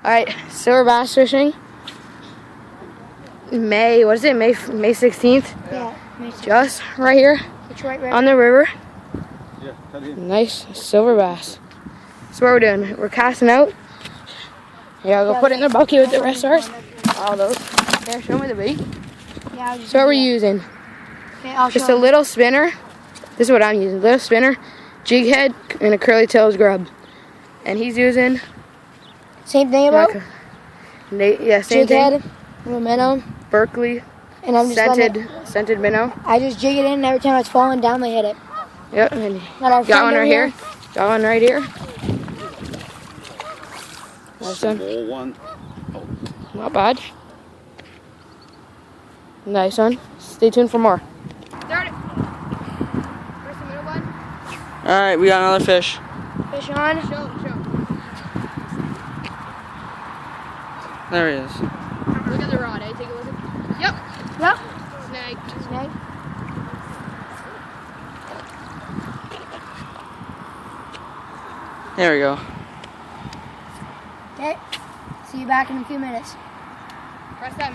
Alright, silver bass fishing. May 16th? Yeah. May 16th. Just right here It's right on the river. Yeah, cut in. Nice silver bass. That's what we're doing. We're casting out. Yeah, I'll go put it in the bucket with the rest of ours. All those. There, show me the bait. Yeah, I'll just So what we're do that. using. Okay, I'll Just show a little spinner. This is what I'm using. Little spinner, jig head, and a curly tails grub. And he's using Same thing about yeah, same jig thing. head, little minnow, Berkeley and I'm just letting it, scented minnow. I just jig it in, and every time it's falling down, they hit it. Yep, and Got our got friend one over right here. Got one right here. Nice one. Small one. Not bad. Nice one. Stay tuned for more. Start it. Where's the middle one? Alright, we got another fish. Fish on. Show. There he is. Look at the rod, eh? Take a look at. Yep. Yep. Snag. Snag. There we go. Okay. See you back in a few minutes. Press that middle.